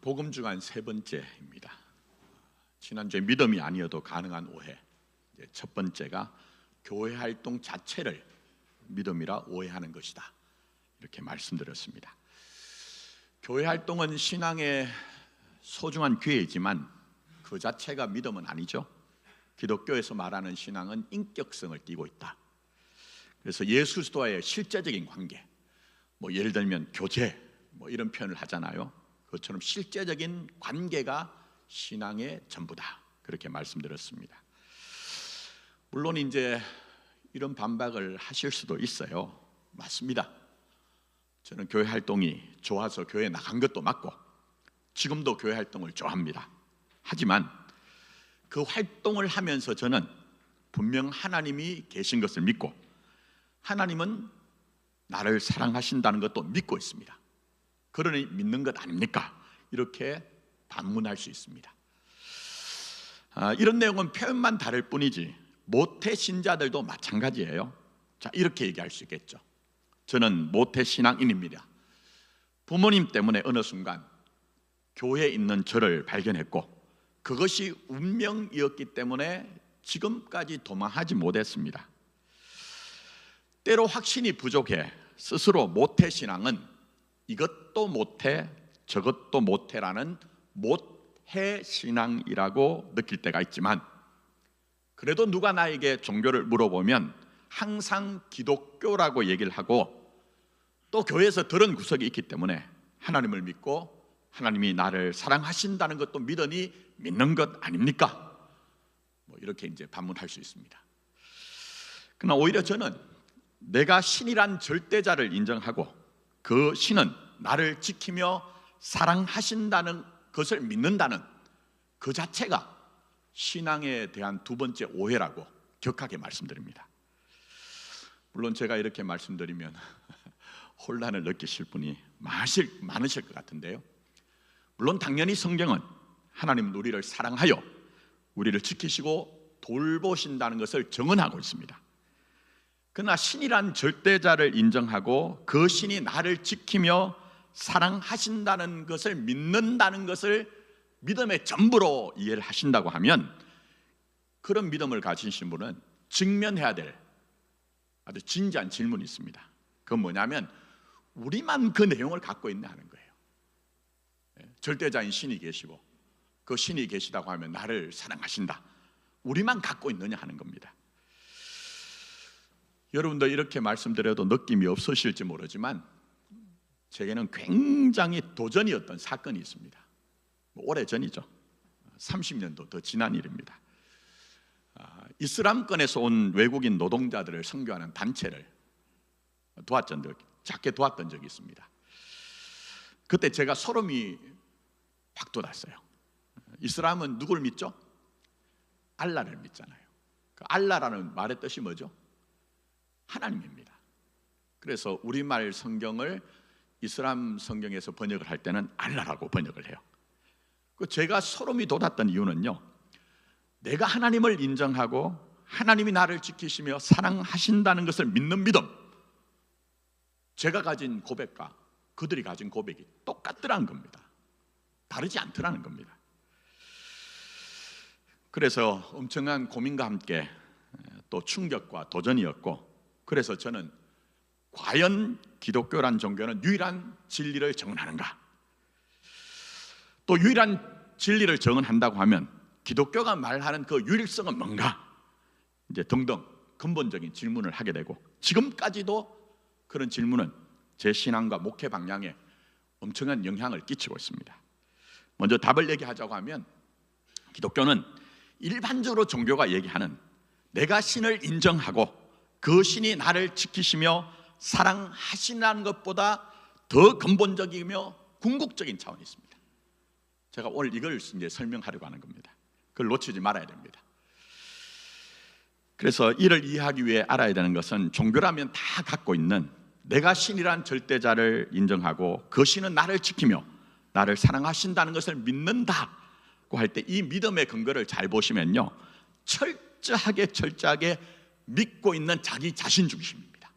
복음 주간 세 번째입니다. 지난주에 믿음이 아니어도 가능한 오해. 첫 번째가 교회 활동 자체를 믿음이라 오해하는 것이다, 이렇게 말씀드렸습니다. 교회 활동은 신앙의 소중한 기회이지만 그 자체가 믿음은 아니죠. 기독교에서 말하는 신앙은 인격성을 띠고 있다. 그래서 예수 그리스도와의 실제적인 관계, 예를 들면 교제 이런 표현을 하잖아요. 그것처럼 실제적인 관계가 신앙의 전부다, 그렇게 말씀드렸습니다. 물론 이제 이런 반박을 하실 수도 있어요. 맞습니다. 저는 교회 활동이 좋아서 교회 나간 것도 맞고 지금도 교회 활동을 좋아합니다. 하지만 그 활동을 하면서 저는 분명 하나님이 계신 것을 믿고 하나님은 나를 사랑하신다는 것도 믿고 있습니다. 그러니 믿는 것 아닙니까? 이렇게 반문할 수 있습니다. 이런 내용은 표현만 다를 뿐이지 모태 신자들도 마찬가지예요. 자, 이렇게 얘기할 수 있겠죠. 저는 모태 신앙인입니다. 부모님 때문에 어느 순간 교회에 있는 저를 발견했고 그것이 운명이었기 때문에 지금까지 도망하지 못했습니다. 때로 확신이 부족해 스스로 모태 신앙은 이것도 못해 저것도 못해라는 못해 신앙이라고 느낄 때가 있지만, 그래도 누가 나에게 종교를 물어보면 항상 기독교라고 얘기를 하고 또 교회에서 들은 구석이 있기 때문에 하나님을 믿고 하나님이 나를 사랑하신다는 것도 믿으니 믿는 것 아닙니까? 이렇게 이제 반문할 수 있습니다. 그러나 오히려 저는 내가 신이란 절대자를 인정하고 그 신은 나를 지키며 사랑하신다는 것을 믿는다는 그 자체가 신앙에 대한 두 번째 오해라고 격하게 말씀드립니다. 물론 제가 이렇게 말씀드리면 혼란을 느끼실 분이 많으실 것 같은데요. 물론 당연히 성경은 하나님은 우리를 사랑하여 우리를 지키시고 돌보신다는 것을 증언하고 있습니다. 그러나 신이란 절대자를 인정하고 그 신이 나를 지키며 사랑하신다는 것을 믿는다는 것을 믿음의 전부로 이해를 하신다고 하면 그런 믿음을 가지신 분은 직면해야 될 아주 진지한 질문이 있습니다. 그건 뭐냐면 우리만 그 내용을 갖고 있냐 하는 거예요. 절대자인 신이 계시고 그 신이 계시다고 하면 나를 사랑하신다, 우리만 갖고 있느냐 하는 겁니다. 여러분도 이렇게 말씀드려도 느낌이 없으실지 모르지만 제게는 굉장히 도전이었던 사건이 있습니다. 오래전이죠. 30년도 더 지난 일입니다. 이슬람권에서 온 외국인 노동자들을 선교하는 단체를 작게 도왔던 적이 있습니다. 그때 제가 소름이 확 돋았어요. 이슬람은 누굴 믿죠? 알라를 믿잖아요. 그 알라라는 말의 뜻이 뭐죠? 하나님입니다. 그래서 우리말 성경을 이슬람 성경에서 번역을 할 때는 알라라고 번역을 해요. 제가 소름이 돋았던 이유는요, 내가 하나님을 인정하고 하나님이 나를 지키시며 사랑하신다는 것을 믿는 믿음, 제가 가진 고백과 그들이 가진 고백이 똑같더라는 겁니다. 다르지 않더라는 겁니다. 그래서 엄청난 고민과 함께 또 충격과 도전이었고, 그래서 저는 과연 기독교란 종교는 유일한 진리를 증언하는가? 또 유일한 진리를 증언한다고 하면 기독교가 말하는 그 유일성은 뭔가? 이제 등등 근본적인 질문을 하게 되고, 지금까지도 그런 질문은 제 신앙과 목회 방향에 엄청난 영향을 끼치고 있습니다. 먼저 답을 얘기하자고 하면 기독교는 일반적으로 종교가 얘기하는 내가 신을 인정하고 그 신이 나를 지키시며 사랑하시는 것보다 더 근본적이며 궁극적인 차원이 있습니다. 제가 오늘 이걸 이제 설명하려고 하는 겁니다. 그걸 놓치지 말아야 됩니다. 그래서 이를 이해하기 위해 알아야 되는 것은 종교라면 다 갖고 있는 내가 신이란 절대자를 인정하고 그 신은 나를 지키며 나를 사랑하신다는 것을 믿는다고 할 때 이 믿음의 근거를 잘 보시면요, 철저하게 믿고 있는 자기 자신 중심입니다.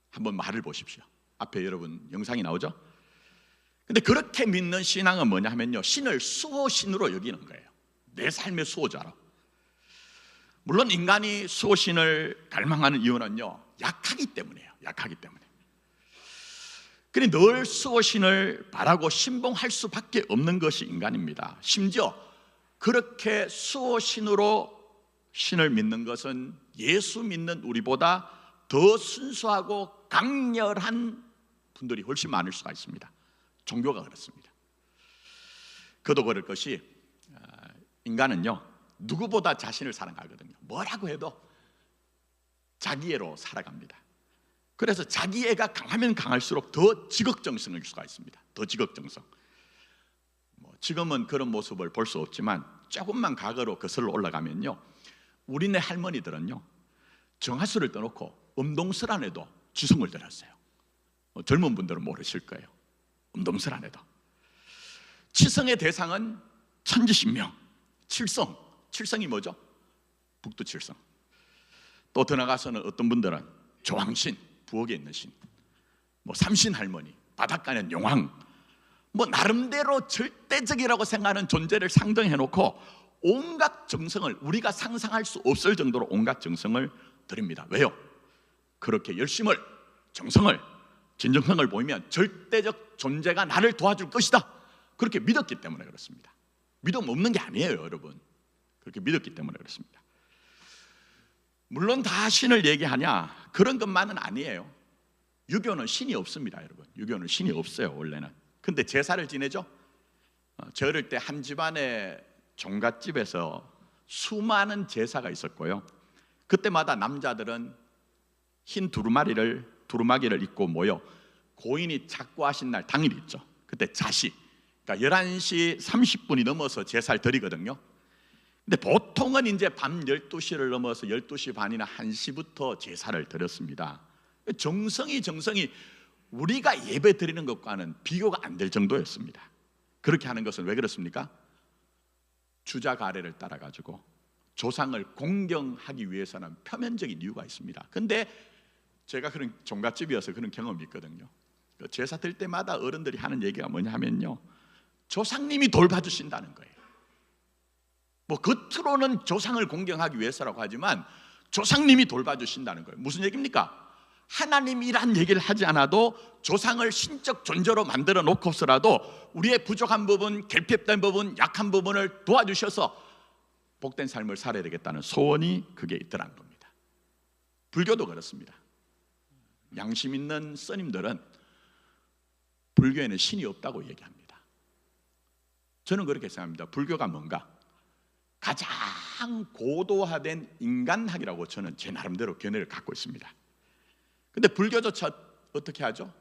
한번 말을 보십시오. 앞에 여러분 영상이 나오죠? 근데 그렇게 믿는 신앙은 뭐냐 하면요, 신을 수호신으로 여기는 거예요. 내 삶의 수호자로. 물론 인간이 수호신을 갈망하는 이유는요, 약하기 때문이에요. 약하기 때문에. 그러니 늘 수호신을 바라고 신봉할 수밖에 없는 것이 인간입니다. 심지어 그렇게 수호신으로 신을 믿는 것은 예수 믿는 우리보다 더 순수하고 강렬한 분들이 훨씬 많을 수가 있습니다. 종교가 그렇습니다. 그도 그럴 것이, 인간은요 누구보다 자신을 사랑하거든요. 뭐라고 해도 자기애로 살아갑니다. 그래서 자기애가 강하면 강할수록 더 지극정성일 수가 있습니다. 더 지극정성. 지금은 그런 모습을 볼 수 없지만 조금만 과거로 거슬러 올라가면요, 우리네 할머니들은요 정화수를 떠놓고 음동설안에도 지성을 들었어요. 젊은 분들은 모르실 거예요. 음동설안에도 치성의 대상은 천지신명, 칠성. 칠성이 뭐죠? 북두칠성. 또 더 나가서는 어떤 분들은 조왕신, 부엌에 있는 신, 삼신할머니, 바닷가는 용왕, 나름대로 절대적이라고 생각하는 존재를 상정해 놓고 온갖 정성을, 우리가 상상할 수 없을 정도로 온갖 정성을 드립니다. 왜요? 그렇게 열심을, 정성을, 진정성을 보이면 절대적 존재가 나를 도와줄 것이다, 그렇게 믿었기 때문에 그렇습니다. 믿음 없는 게 아니에요, 여러분. 그렇게 믿었기 때문에 그렇습니다. 물론 다 신을 얘기하냐, 그런 것만은 아니에요. 유교는 신이 없습니다, 여러분. 유교는 신이 없어요, 원래는. 근데 제사를 지내죠. 저 어릴 때 한 집안의 종갓집에서 수많은 제사가 있었고요, 그때마다 남자들은 흰 두루마기를 입고 모여 고인이 착고하신 날 당일이 있죠. 그때 자시, 그러니까 11시 30분이 넘어서 제사를 드리거든요. 근데 보통은 이제 밤 12시를 넘어서 12시 반이나 1시부터 제사를 드렸습니다. 정성이 우리가 예배 드리는 것과는 비교가 안 될 정도였습니다. 그렇게 하는 것은 왜 그렇습니까? 주자 가래를 따라 가지고 조상을 공경하기 위해서는 표면적인 이유가 있습니다. 근데 제가 그런 종갓집이어서 그런 경험이 있거든요. 제사 드릴 때마다 어른들이 하는 얘기가 뭐냐 하면요, 조상님이 돌봐주신다는 거예요. 겉으로는 조상을 공경하기 위해서라고 하지만 조상님이 돌봐주신다는 거예요. 무슨 얘기입니까? 하나님이란 얘기를 하지 않아도 조상을 신적 존재로 만들어 놓고서라도 우리의 부족한 부분, 결핍된 부분, 약한 부분을 도와주셔서 복된 삶을 살아야 되겠다는 소원이 그게 있더라는 겁니다. 불교도 그렇습니다. 양심 있는 스님들은 불교에는 신이 없다고 얘기합니다. 저는 그렇게 생각합니다. 불교가 뭔가 가장 고도화된 인간학이라고 저는 제 나름대로 견해를 갖고 있습니다. 근데 불교조차 어떻게 하죠?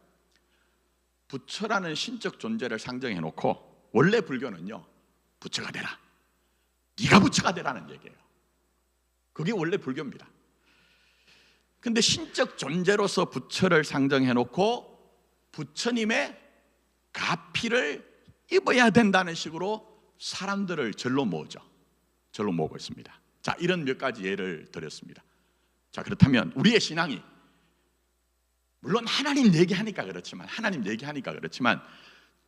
부처라는 신적 존재를 상정해 놓고, 원래 불교는요 부처가 되라, 네가 부처가 되라는 얘기예요. 그게 원래 불교입니다. 근데 신적 존재로서 부처를 상정해 놓고 부처님의 가피를 입어야 된다는 식으로 사람들을 절로 모으고 있습니다. 자, 이런 몇 가지 예를 드렸습니다. 자, 그렇다면 우리의 신앙이, 물론 하나님 얘기하니까 그렇지만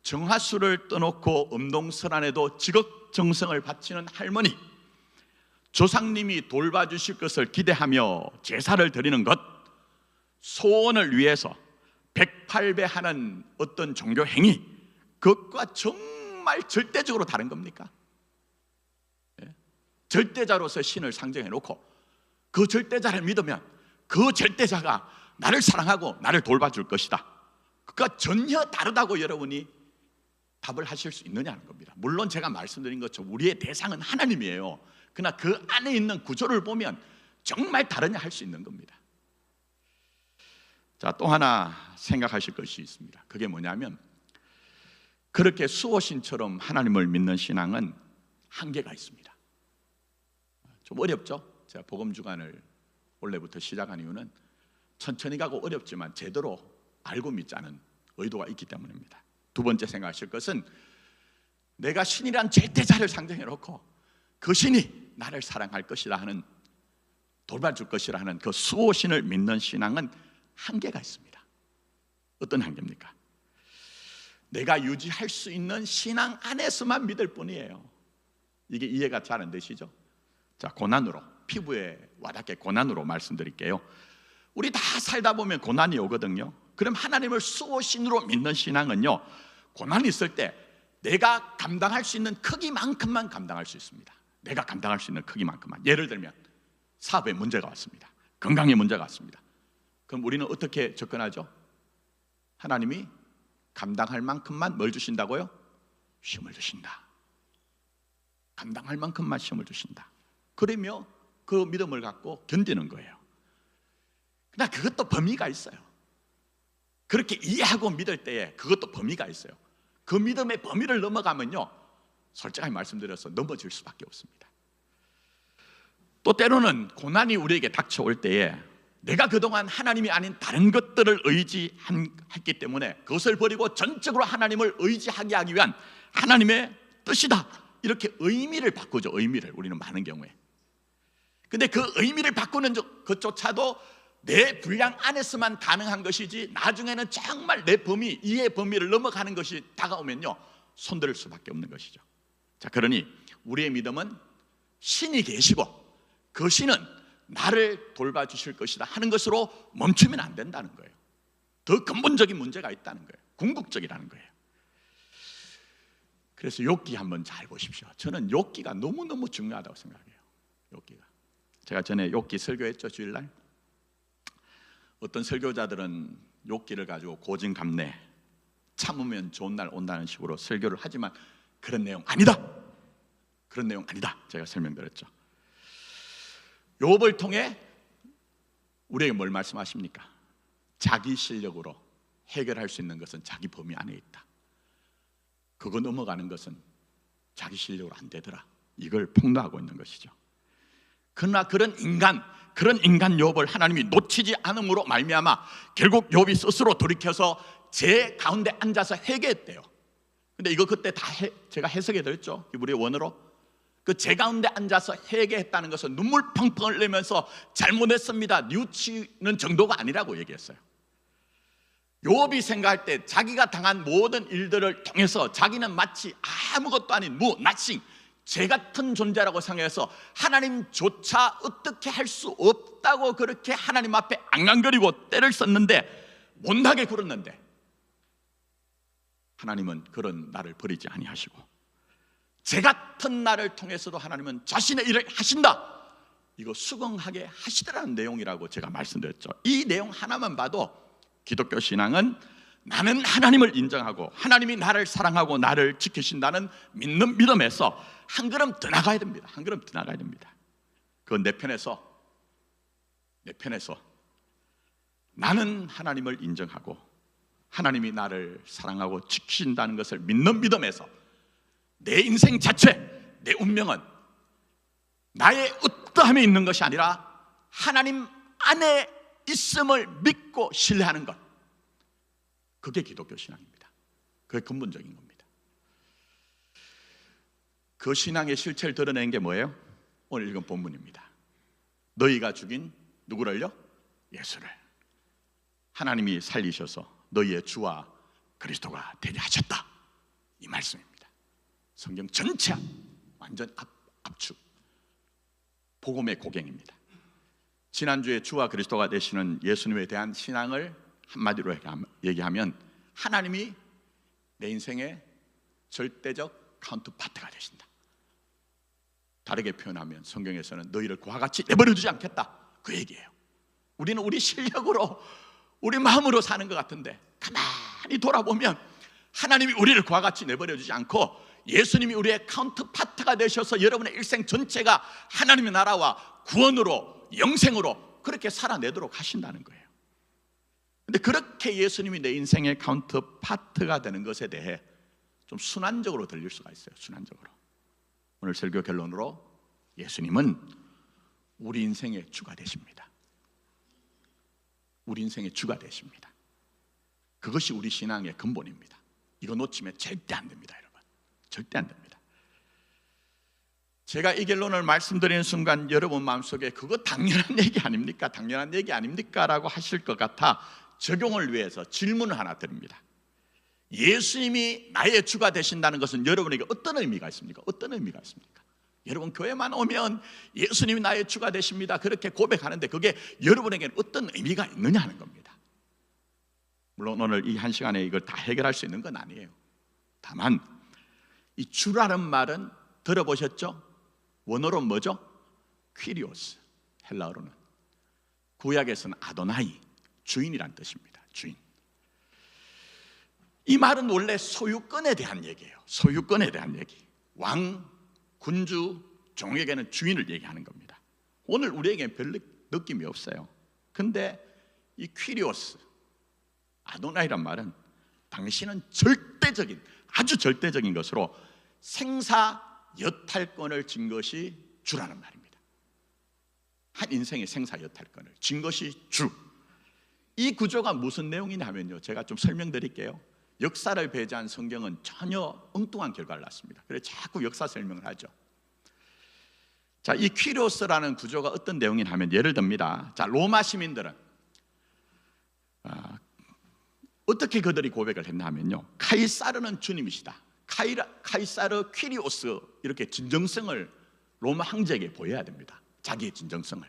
정화수를 떠놓고 음동설안에도 지극정성을 바치는 할머니, 조상님이 돌봐주실 것을 기대하며 제사를 드리는 것, 소원을 위해서 108배하는 어떤 종교 행위, 그것과 정말 절대적으로 다른 겁니까? 절대자로서 신을 상정해 놓고 그 절대자를 믿으면 그 절대자가 나를 사랑하고 나를 돌봐줄 것이다, 그가 전혀 다르다고 여러분이 답을 하실 수 있느냐는 겁니다. 물론 제가 말씀드린 것처럼 우리의 대상은 하나님이에요. 그러나 그 안에 있는 구조를 보면 정말 다르냐 할 수 있는 겁니다. 자, 또 하나 생각하실 것이 있습니다. 그게 뭐냐면, 그렇게 수호신처럼 하나님을 믿는 신앙은 한계가 있습니다. 좀 어렵죠? 제가 복음주간을 원래부터 시작한 이유는 천천히 가고 어렵지만 제대로 알고 믿자는 의도가 있기 때문입니다. 두 번째 생각하실 것은, 내가 신이란 절대자를 상정해 놓고 그 신이 나를 사랑할 것이라 하는, 돌봐줄 것이라 하는 그 수호신을 믿는 신앙은 한계가 있습니다. 어떤 한계입니까? 내가 유지할 수 있는 신앙 안에서만 믿을 뿐이에요. 이게 이해가 잘 안 되시죠? 자, 고난으로, 피부에 와닿게 고난으로 말씀드릴게요. 우리 다 살다 보면 고난이 오거든요. 그럼 하나님을 수호신으로 믿는 신앙은요, 고난이 있을 때 내가 감당할 수 있는 크기만큼만 감당할 수 있습니다. 내가 감당할 수 있는 크기만큼만. 예를 들면 사업에 문제가 왔습니다. 건강에 문제가 왔습니다. 그럼 우리는 어떻게 접근하죠? 하나님이 감당할 만큼만 뭘 주신다고요? 시험을 주신다. 감당할 만큼만 시험을 주신다. 그러며 그 믿음을 갖고 견디는 거예요. 그러나 그것도 범위가 있어요. 그렇게 이해하고 믿을 때에 그것도 범위가 있어요. 그 믿음의 범위를 넘어가면요, 솔직하게 말씀드려서 넘어질 수밖에 없습니다. 또 때로는 고난이 우리에게 닥쳐올 때에 내가 그동안 하나님이 아닌 다른 것들을 의지했기 때문에 그것을 버리고 전적으로 하나님을 의지하게 하기 위한 하나님의 뜻이다, 이렇게 의미를 바꾸죠. 의미를, 우리는 많은 경우에. 근데 그 의미를 바꾸는 것조차도 내 분량 안에서만 가능한 것이지, 나중에는 정말 내 범위, 이해 범위를 넘어가는 것이 다가오면요, 손들 수밖에 없는 것이죠. 자, 그러니 우리의 믿음은 신이 계시고 그 신은 나를 돌봐주실 것이다 하는 것으로 멈추면 안 된다는 거예요. 더 근본적인 문제가 있다는 거예요. 궁극적이라는 거예요. 그래서 욥기 한번 잘 보십시오. 저는 욥기가 너무너무 중요하다고 생각해요. 욥기가. 제가 전에 욥기 설교했죠, 주일날. 어떤 설교자들은 욥기를 가지고 고진감래, 참으면 좋은 날 온다는 식으로 설교를 하지만 그런 내용 아니다. 그런 내용 아니다. 제가 설명드렸죠. 욥을 통해 우리에게 뭘 말씀하십니까? 자기 실력으로 해결할 수 있는 것은 자기 범위 안에 있다. 그거 넘어가는 것은 자기 실력으로 안 되더라. 이걸 폭로하고 있는 것이죠. 그러나 그런 인간 욥을 하나님이 놓치지 않음으로 말미암아 결국 욥이 스스로 돌이켜서 제 가운데 앉아서 회개했대요. 근데 이거 그때 다 제가 해석해 드렸죠. 우리의 원어로. 그 제 가운데 앉아서 회개했다는 것은 눈물 펑펑 흘리면서 잘못했습니다, 뉘우치는 정도가 아니라고 얘기했어요. 욥이 생각할 때 자기가 당한 모든 일들을 통해서 자기는 마치 아무것도 아닌 nothing, 제 같은 존재라고 생각해서 하나님조차 어떻게 할 수 없다고 그렇게 하나님 앞에 앙앙거리고 때를 썼는데, 못나게 굴었는데 하나님은 그런 나를 버리지 아니하시고 제 같은 나를 통해서도 하나님은 자신의 일을 하신다, 이거 수긍하게 하시더라는 내용이라고 제가 말씀드렸죠. 이 내용 하나만 봐도 기독교 신앙은 나는 하나님을 인정하고 하나님이 나를 사랑하고 나를 지키신다는 믿는 믿음에서 한 걸음 더 나가야 됩니다. 한 걸음 더 나가야 됩니다. 그건 내 편에서 나는 하나님을 인정하고 하나님이 나를 사랑하고 지키신다는 것을 믿는 믿음에서 내 인생 자체, 내 운명은 나의 어떠함에 있는 것이 아니라 하나님 안에 있음을 믿고 신뢰하는 것, 그게 기독교 신앙입니다. 그게 근본적인 겁니다. 그 신앙의 실체를 드러낸 게 뭐예요? 오늘 읽은 본문입니다. 너희가 죽인 누구를요? 예수를 하나님이 살리셔서 너희의 주와 그리스도가 되게 하셨다, 이 말씀입니다. 성경 전체 완전 압축, 복음의 고갱입니다. 지난주에 주와 그리스도가 되시는 예수님에 대한 신앙을 한마디로 얘기하면 하나님이 내 인생의 절대적 카운터파트가 되신다. 다르게 표현하면 성경에서는 너희를 그와 같이 내버려두지 않겠다, 그 얘기예요. 우리는 우리 실력으로 우리 마음으로 사는 것 같은데 가만히 돌아보면 하나님이 우리를 그와 같이 내버려두지 않고 예수님이 우리의 카운터파트가 되셔서 여러분의 일생 전체가 하나님의 나라와 구원으로, 영생으로 그렇게 살아내도록 하신다는 거예요. 근데 그렇게 예수님이 내 인생의 카운터파트가 되는 것에 대해 좀 순환적으로 들릴 수가 있어요. 순환적으로. 오늘 설교 결론으로 예수님은 우리 인생의 주가 되십니다. 우리 인생의 주가 되십니다. 그것이 우리 신앙의 근본입니다. 이거 놓치면 절대 안 됩니다, 여러분. 절대 안 됩니다. 제가 이 결론을 말씀드리는 순간 여러분 마음속에 그거 당연한 얘기 아닙니까? 당연한 얘기 아닙니까? 라고 하실 것 같아 적용을 위해서 질문을 하나 드립니다. 예수님이 나의 주가 되신다는 것은 여러분에게 어떤 의미가 있습니까? 어떤 의미가 있습니까? 여러분 교회만 오면 예수님이 나의 주가 되십니다 그렇게 고백하는데 그게 여러분에게는 어떤 의미가 있느냐 하는 겁니다. 물론 오늘 이 한 시간에 이걸 다 해결할 수 있는 건 아니에요. 다만 이 주라는 말은 들어보셨죠? 원어로 뭐죠? 퀴리오스, 헬라어로는. 구약에서는 아도나이, 주인이란 뜻입니다. 주인. 이 말은 원래 소유권에 대한 얘기예요. 소유권에 대한 얘기. 왕, 군주, 종에게는 주인을 얘기하는 겁니다. 오늘 우리에게는 별 느낌이 없어요. 근데 이 퀴리오스, 아도나이란 말은 당신은 절대적인, 아주 절대적인 것으로 생사 여탈권을 진 것이 주라는 말입니다. 한 인생의 생사 여탈권을 진 것이 주. 이 구조가 무슨 내용이냐 하면요, 제가 좀 설명드릴게요. 역사를 배제한 성경은 전혀 엉뚱한 결과를 낳습니다. 그래서 자꾸 역사 설명을 하죠. 자, 이 퀴리오스라는 구조가 어떤 내용이냐 하면 예를 듭니다. 자, 로마 시민들은 어떻게 그들이 고백을 했나 하면요, 카이사르는 주님이시다. 카이사르 퀴리오스, 이렇게 진정성을 로마 황제에게 보여야 됩니다. 자기의 진정성을.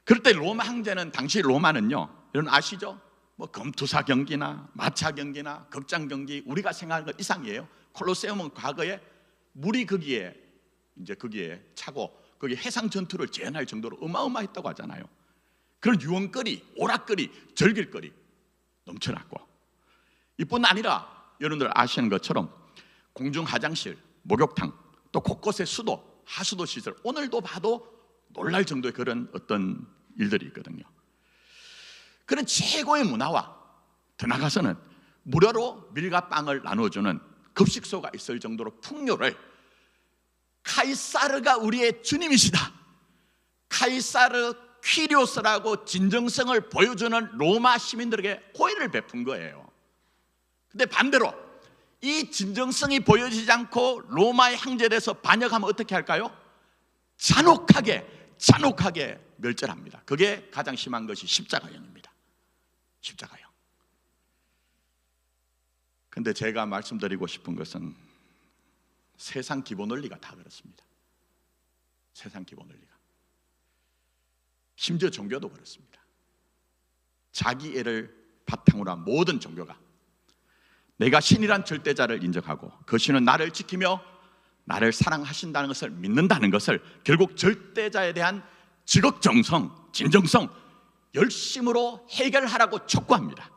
그럴 때 로마 황제는, 당시 로마는요, 여러분 아시죠? 뭐 검투사 경기나 마차 경기나 극장 경기, 우리가 생각하는 것 이상이에요. 콜로세움은 과거에 물이 거기에 차고 거기 해상 전투를 제한할 정도로 어마어마했다고 하잖아요. 그런 유흥거리, 오락거리, 즐길거리 넘쳐났고, 이뿐 아니라 여러분들 아시는 것처럼 공중 화장실, 목욕탕, 또 곳곳에 수도, 하수도 시설, 오늘도 봐도 놀랄 정도의 그런 어떤 일들이 있거든요. 그런 최고의 문화와 더 나가서는 무료로 밀과 빵을 나눠주는 급식소가 있을 정도로 풍요를, 카이사르가 우리의 주님이시다, 카이사르 퀴리오스라고 진정성을 보여주는 로마 시민들에게 호의를 베푼 거예요. 근데 반대로 이 진정성이 보여지지 않고 로마의 황제에서 반역하면 어떻게 할까요? 잔혹하게 멸절합니다. 그게 가장 심한 것이 십자가형입니다. 십자가형. 근데 제가 말씀드리고 싶은 것은 세상 기본 원리가 다 그렇습니다. 세상 기본 원리가. 심지어 종교도 그렇습니다. 자기 애를 바탕으로 한 모든 종교가 내가 신이란 절대자를 인정하고 그 신은 나를 지키며 나를 사랑하신다는 것을 믿는다는 것을 결국 절대자에 대한 지극정성, 진정성, 열심으로 해결하라고 촉구합니다.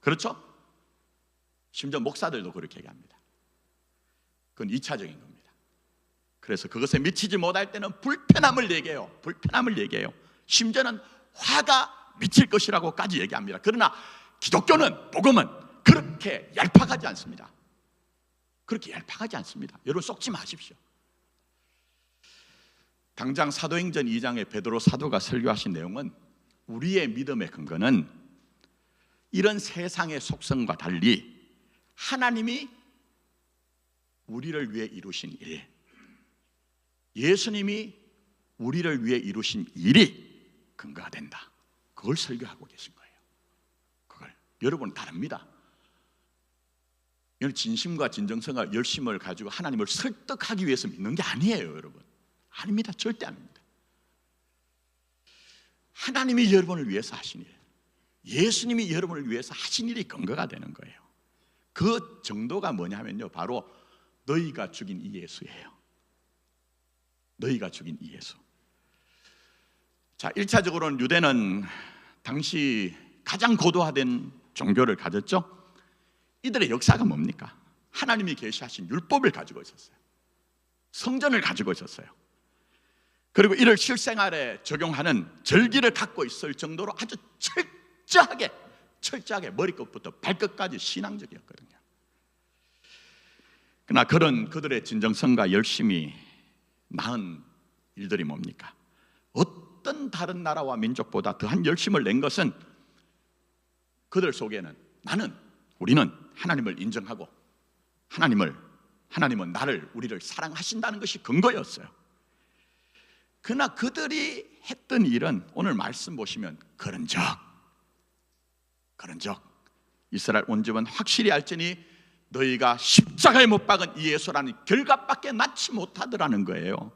그렇죠? 심지어 목사들도 그렇게 얘기합니다. 그건 2차적인 겁니다. 그래서 그것에 미치지 못할 때는 불편함을 얘기해요. 불편함을 얘기해요. 심지어는 화가 미칠 것이라고까지 얘기합니다. 그러나 기독교는, 복음은 그렇게 얄팍하지 않습니다. 그렇게 얄팍하지 않습니다. 여러분 속지 마십시오. 당장 사도행전 2장에 베드로 사도가 설교하신 내용은, 우리의 믿음의 근거는 이런 세상의 속성과 달리 하나님이 우리를 위해 이루신 일, 예수님이 우리를 위해 이루신 일이 근거가 된다. 그걸 설교하고 계신 거예요. 그걸. 여러분은 다릅니다. 진심과 진정성과 열심을 가지고 하나님을 설득하기 위해서 믿는 게 아니에요, 여러분. 아닙니다. 절대 아닙니다. 하나님이 여러분을 위해서 하신 일, 예수님이 여러분을 위해서 하신 일이 근거가 되는 거예요. 그 정도가 뭐냐면요, 바로 너희가 죽인 이 예수예요. 너희가 죽인 이 예수. 자, 1차적으로는 유대는 당시 가장 고도화된 종교를 가졌죠. 이들의 역사가 뭡니까? 하나님이 계시하신 율법을 가지고 있었어요. 성전을 가지고 있었어요. 그리고 이를 실생활에 적용하는 절기를 갖고 있을 정도로 아주 철저하게 머리끝부터 발끝까지 신앙적이었거든요. 그러나 그들의 진정성과 열심이 낳은 일들이 뭡니까? 어떤 다른 나라와 민족보다 더한 열심을 낸 것은, 그들 속에는 우리는 하나님을 인정하고 하나님은 우리를 사랑하신다는 것이 근거였어요. 그러나 그들이 했던 일은 오늘 말씀 보시면 그런 적 이스라엘 온 집은 확실히 알지니 너희가 십자가에 못 박은 이 예수라는 결과밖에 낳지 못하더라는 거예요.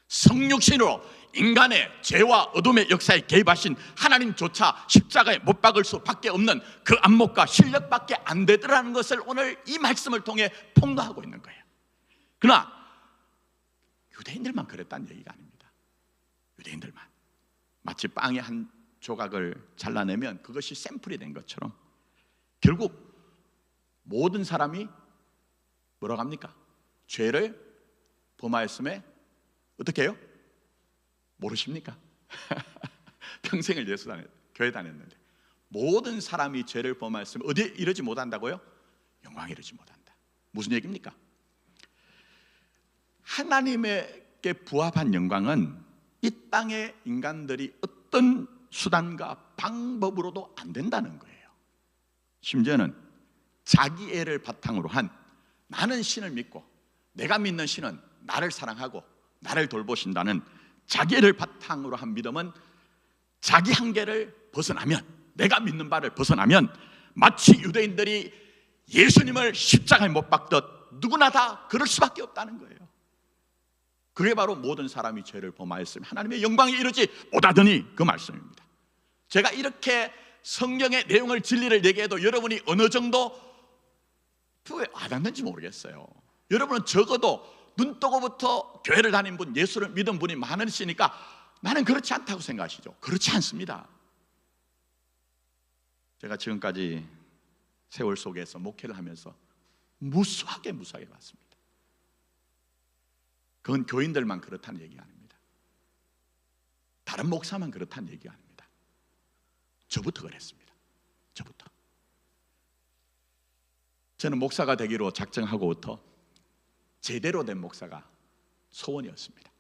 성육신으로 인간의 죄와 어둠의 역사에 개입하신 하나님조차 십자가에 못 박을 수밖에 없는 그 안목과 실력밖에 안 되더라는 것을 오늘 이 말씀을 통해 폭로하고 있는 거예요. 그러나 유대인들만 그랬다는 얘기가 아닙니다. 유대인들만 마치 빵의 한 조각을 잘라내면 그것이 샘플이 된 것처럼 결국 모든 사람이 뭐라고 합니까? 죄를 범하였음에 어떻게 해요? 모르십니까? 평생을 교회 다녔는데 모든 사람이 죄를 범하였으면 어디에 이르지 못한다고요? 영광에 이르지 못한다. 무슨 얘기입니까? 하나님에게 부합한 영광은 이 땅의 인간들이 어떤 수단과 방법으로도 안 된다는 거예요. 심지어는 자기 애를 바탕으로 한 나는 신을 믿고 내가 믿는 신은 나를 사랑하고 나를 돌보신다는 자기 애를 바탕으로 한 믿음은 자기 한계를 벗어나면, 내가 믿는 바를 벗어나면 마치 유대인들이 예수님을 십자가에 못 박듯 누구나 다 그럴 수밖에 없다는 거예요. 그게 바로 모든 사람이 죄를 범하였으면 하나님의 영광에 이르지 못하더니 그 말씀입니다. 제가 이렇게 성경의 내용을 진리를 얘기해도 여러분이 어느 정도 와닿는지 모르겠어요. 여러분은 적어도 눈 뜨고부터 교회를 다닌 분, 예수를 믿은 분이 많으시니까 나는 그렇지 않다고 생각하시죠? 그렇지 않습니다. 제가 지금까지 세월 속에서 목회를 하면서 무수하게 봤습니다. 그건 교인들만 그렇다는 얘기가 아닙니다. 다른 목사만 그렇다는 얘기가 아닙니다. 저부터 그랬습니다. 저부터. 저는 목사가 되기로 작정하고부터 제대로 된 목사가 소원이었습니다.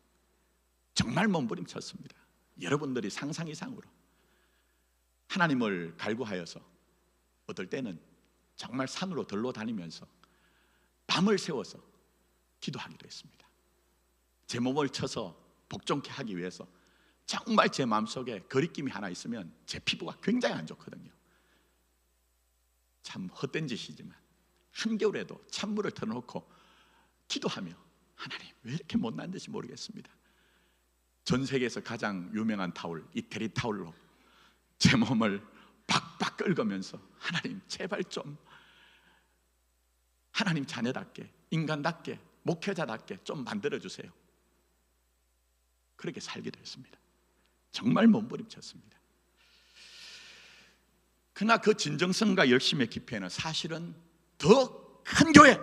정말 몸부림쳤습니다. 여러분들이 상상 이상으로 하나님을 갈구하여서 어떨 때는 정말 산으로 들러 다니면서 밤을 새워서 기도하기도 했습니다. 제 몸을 쳐서 복종케 하기 위해서 정말 제 마음속에 거리낌이 하나 있으면 제 피부가 굉장히 안 좋거든요. 참 헛된 짓이지만 한겨울에도 찬물을 틀어놓고 기도하며 하나님 왜 이렇게 못난 듯이 모르겠습니다. 전 세계에서 가장 유명한 타올 이태리 타올로 제 몸을 박박 긁으면서 하나님 제발 좀 하나님 자녀답게 인간답게 목회자답게 좀 만들어주세요. 그렇게 살기도 했습니다. 정말 몸부림쳤습니다. 그러나 그 진정성과 열심의 깊이에는 사실은 더 큰 교회,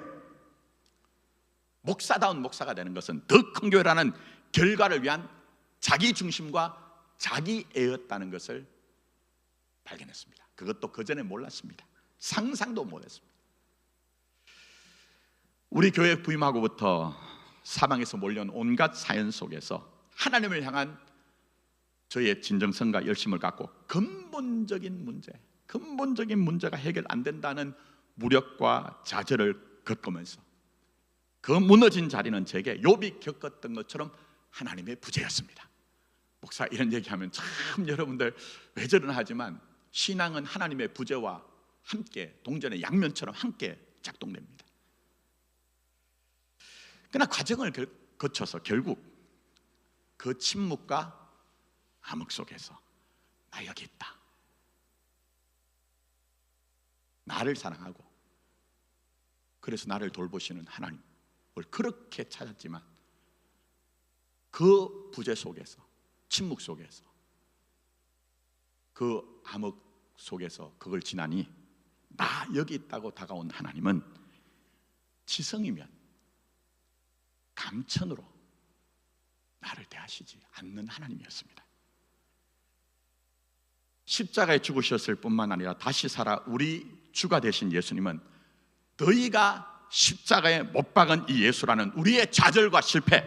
목사다운 목사가 되는 것은 더 큰 교회라는 결과를 위한 자기 중심과 자기애였다는 것을 발견했습니다. 그것도 그전에 몰랐습니다. 상상도 못했습니다. 우리 교회 부임하고부터 사방에서 몰려온 온갖 사연 속에서 하나님을 향한 저의 진정성과 열심을 갖고 근본적인 문제가 해결 안 된다는 무력과 좌절을 겪으면서 그 무너진 자리는 제게 욥이 겪었던 것처럼 하나님의 부재였습니다. 목사 이런 얘기하면 참 여러분들 왜 저러나 하지만 신앙은 하나님의 부재와 함께 동전의 양면처럼 함께 작동됩니다. 그러나 과정을 거쳐서 결국 그 침묵과 암흑 속에서 나 여기 있다. 나를 사랑하고 그래서 나를 돌보시는 하나님을 그렇게 찾았지만 그 부재 속에서 침묵 속에서 그 암흑 속에서 그걸 지나니 나 여기 있다고 다가온 하나님은 지성이면 감천으로 나를 대하시지 않는 하나님이었습니다. 십자가에 죽으셨을 뿐만 아니라 다시 살아 우리 주가 되신 예수님은 너희가 십자가에 못 박은 이 예수라는 우리의 좌절과 실패,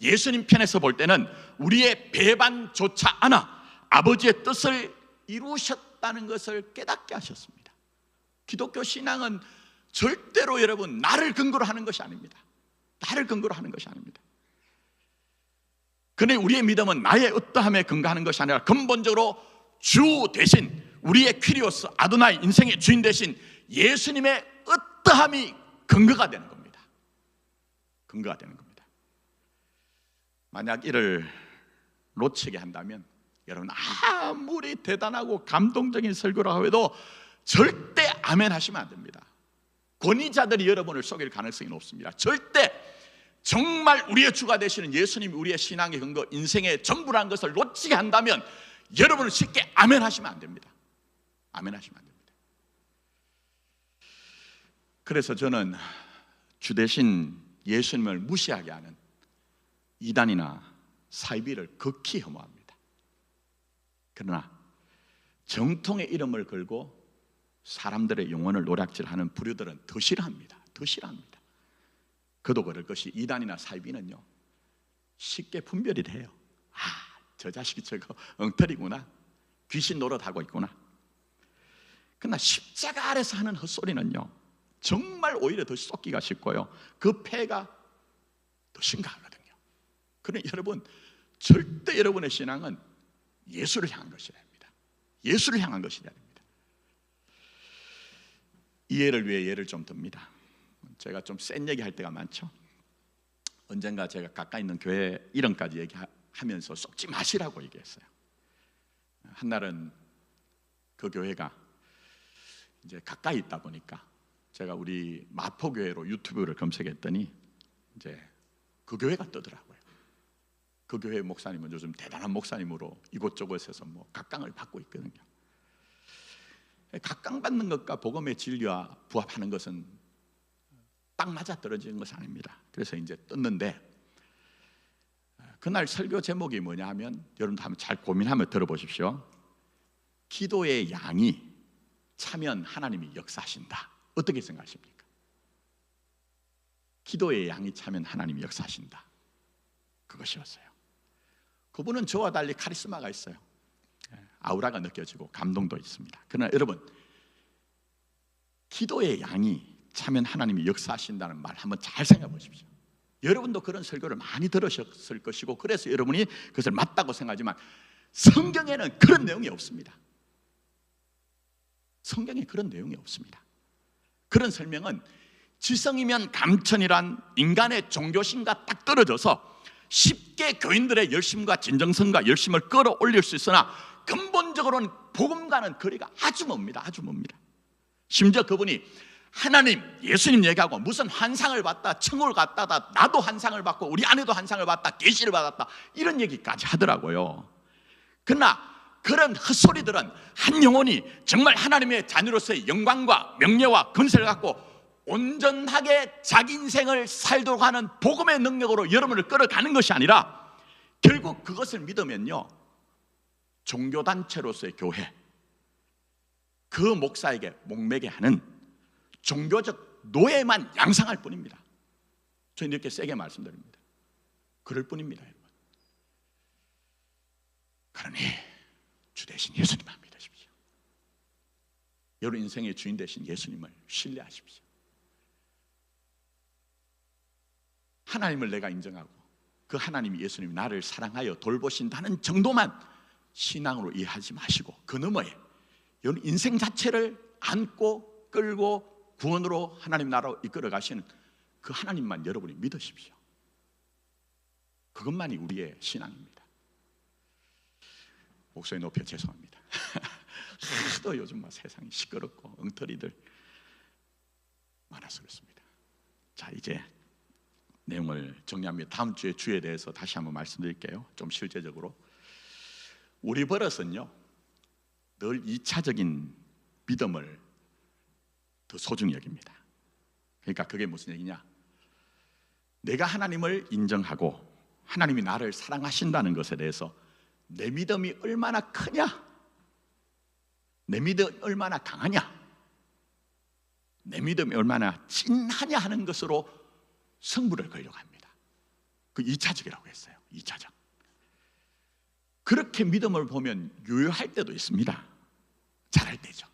예수님 편에서 볼 때는 우리의 배반조차 않아 아버지의 뜻을 이루셨다는 것을 깨닫게 하셨습니다. 기독교 신앙은 절대로 여러분 나를 근거로 하는 것이 아닙니다. 나를 근거로 하는 것이 아닙니다. 그런데 우리의 믿음은 나의 어떠함에 근거하는 것이 아니라 근본적으로 주 대신 우리의 퀴리오스 아도나이 인생의 주인 되신 예수님의 어떠함이 근거가 되는 겁니다. 근거가 되는 겁니다. 만약 이를 놓치게 한다면 여러분 아무리 대단하고 감동적인 설교라고 해도 절대 아멘 하시면 안 됩니다. 권위자들이 여러분을 속일 가능성이 높습니다. 절대 정말 우리의 주가 되시는 예수님이 우리의 신앙의 근거, 인생의 전부라는 것을 놓치게 한다면 여러분은 쉽게 아멘 하시면 안 됩니다. 아멘 하시면 안 됩니다. 그래서 저는 주 대신 예수님을 무시하게 하는 이단이나 사이비를 극히 혐오합니다. 그러나 정통의 이름을 걸고 사람들의 영혼을 노략질하는 부류들은 더 싫어합니다. 더 싫어합니다. 그도 그럴 것이 이단이나 사이비는요 쉽게 분별이 돼요. 아, 저 자식이 저거 엉터리구나, 귀신 노릇하고 있구나. 그러나 십자가 아래서 하는 헛소리는요 정말 오히려 더 쏟기가 쉽고요 그 폐가 더 심각하거든요. 그러니 여러분 절대 여러분의 신앙은 예수를 향한 것이라 합니다. 예수를 향한 것이라 합니다. 이해를 위해 예를 좀 듭니다. 제가 좀 센 얘기 할 때가 많죠. 언젠가 제가 가까이 있는 교회 이름까지 얘기하면서 속지 마시라고 얘기했어요. 한날은 그 교회가 이제 가까이 있다 보니까 제가 우리 마포교회로 유튜브를 검색했더니 이제 그 교회가 뜨더라고요. 그 교회 목사님은 요즘 대단한 목사님으로 이곳저곳에서 뭐 각광을 받고 있거든요. 각광받는 것과 복음의 진리와 부합하는 것은 딱 맞아떨어지는 것은 아닙니다. 그래서 이제 떴는데 그날 설교 제목이 뭐냐 하면 여러분도 한번 잘 고민하며 들어보십시오. 기도의 양이 차면 하나님이 역사하신다. 어떻게 생각하십니까? 기도의 양이 차면 하나님이 역사하신다. 그것이었어요. 그분은 저와 달리 카리스마가 있어요. 아우라가 느껴지고 감동도 있습니다. 그러나 여러분 기도의 양이 차면 하나님이 역사하신다는 말 한번 잘 생각해 보십시오. 여러분도 그런 설교를 많이 들으셨을 것이고 그래서 여러분이 그것을 맞다고 생각하지만 성경에는 그런 내용이 없습니다. 성경에 그런 내용이 없습니다. 그런 설명은 지성이면 감천이란 인간의 종교심과 딱 떨어져서 쉽게 교인들의 열심과 진정성과 열심을 끌어올릴 수 있으나 근본적으로는 복음과는 거리가 아주 멉니다. 아주 멉니다. 심지어 그분이 하나님, 예수님 얘기하고 무슨 환상을 봤다, 천국을 갔다, 나도 환상을 받고 우리 아내도 환상을 봤다, 계시를 받았다 이런 얘기까지 하더라고요. 그러나 그런 헛소리들은 한 영혼이 정말 하나님의 자녀로서의 영광과 명예와 근세를 갖고 온전하게 자기 인생을 살도록 하는 복음의 능력으로 여러분을 끌어가는 것이 아니라 결국 그것을 믿으면요 종교단체로서의 교회, 그 목사에게 목매게 하는 종교적 노예만 양상할 뿐입니다. 저는 이렇게 세게 말씀드립니다. 그럴 뿐입니다. 여러분. 그러니 주 대신 예수님만 믿으십시오. 여러분 인생의 주인 되신 예수님을 신뢰하십시오. 하나님을 내가 인정하고 그 하나님이 예수님이 나를 사랑하여 돌보신다는 정도만 신앙으로 이해하지 마시고 그 너머에 여러분 인생 자체를 안고 끌고 구원으로 하나님 나라로 이끌어 가시는 그 하나님만 여러분이 믿으십시오. 그것만이 우리의 신앙입니다. 목소리 높여 죄송합니다. 또 요즘 막 세상이 시끄럽고 엉터리들 많아서 그렇습니다. 자 이제 내용을 정리합니다. 다음 주에 주에 대해서 다시 한번 말씀드릴게요. 좀 실제적으로 우리 버릇은요 늘 2차적인 믿음을 더 소중히 여깁니다. 그러니까 그게 무슨 얘기냐, 내가 하나님을 인정하고 하나님이 나를 사랑하신다는 것에 대해서 내 믿음이 얼마나 크냐, 내 믿음이 얼마나 강하냐, 내 믿음이 얼마나 진하냐 하는 것으로 승부를 걸려고 합니다. 그 2차적이라고 했어요. 2차적. 그렇게 믿음을 보면 유효할 때도 있습니다. 잘할 때죠.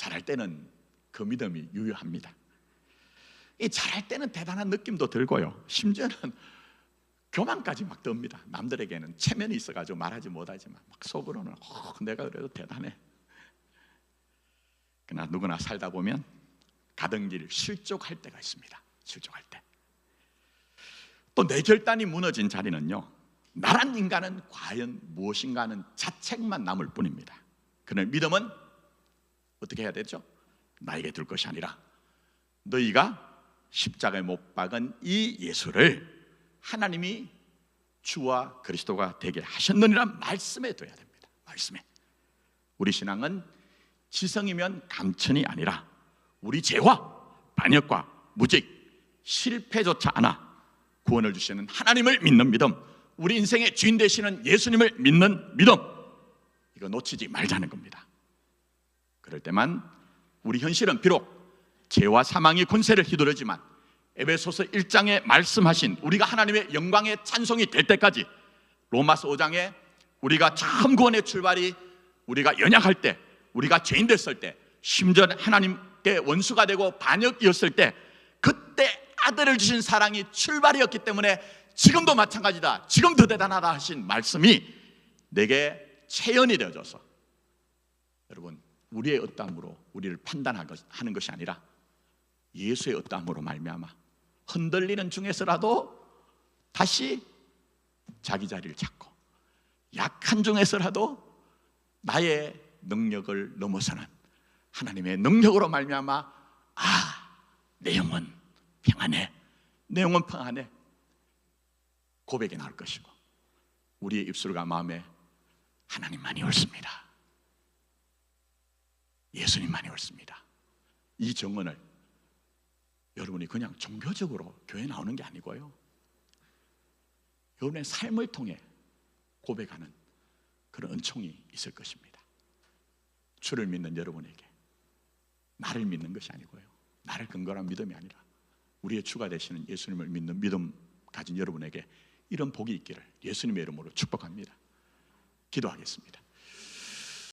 잘할 때는 그 믿음이 유효합니다. 이 잘할 때는 대단한 느낌도 들고요. 심지어는 교만까지 막 듭니다. 남들에게는 체면이 있어가지고 말하지 못하지만 막 속으로는 내가 그래도 대단해. 그러나 누구나 살다 보면 가던 길 실족할 때가 있습니다. 실족할 때. 또 내 결단이 무너진 자리는요, 나란 인간은 과연 무엇인가 하는 자책만 남을 뿐입니다. 그러나 믿음은 어떻게 해야 되죠? 나에게 둘 것이 아니라 너희가 십자가에 못 박은 이 예수를 하나님이 주와 그리스도가 되게 하셨느니란 말씀에 둬야 됩니다. 말씀에. 우리 신앙은 지성이면 감천이 아니라 우리 죄와 반역과 무직, 실패조차 않아 구원을 주시는 하나님을 믿는 믿음, 우리 인생의 주인 되시는 예수님을 믿는 믿음, 이거 놓치지 말자는 겁니다. 그럴 때만 우리 현실은 비록 죄와 사망의 권세를 휘두르지만 에베소서 1장에 말씀하신 우리가 하나님의 영광의 찬송이 될 때까지, 로마서 5장에 우리가 처음 구원의 출발이 우리가 연약할 때, 우리가 죄인 됐을 때, 심지어 하나님께 원수가 되고 반역이었을 때, 그때 아들을 주신 사랑이 출발이었기 때문에 지금도 마찬가지다, 지금 더 대단하다 하신 말씀이 내게 체현이 되어져서, 여러분, 우리의 어떠함으로 우리를 판단하는 것이 아니라 예수의 어떠함으로 말미암아 흔들리는 중에서라도 다시 자기 자리를 찾고, 약한 중에서라도 나의 능력을 넘어서는 하나님의 능력으로 말미암아 내 영혼 평안해, 내 영혼 평안해 고백이 나올 것이고, 우리의 입술과 마음에 하나님만이 옳습니다, 예수님만이 옳습니다, 이 정언을 여러분이 그냥 종교적으로 교회 나오는 게 아니고요, 여러분의 삶을 통해 고백하는 그런 은총이 있을 것입니다. 주를 믿는 여러분에게, 나를 믿는 것이 아니고요, 나를 근거로 한 믿음이 아니라 우리의 주가 되시는 예수님을 믿는 믿음 가진 여러분에게 이런 복이 있기를 예수님의 이름으로 축복합니다. 기도하겠습니다.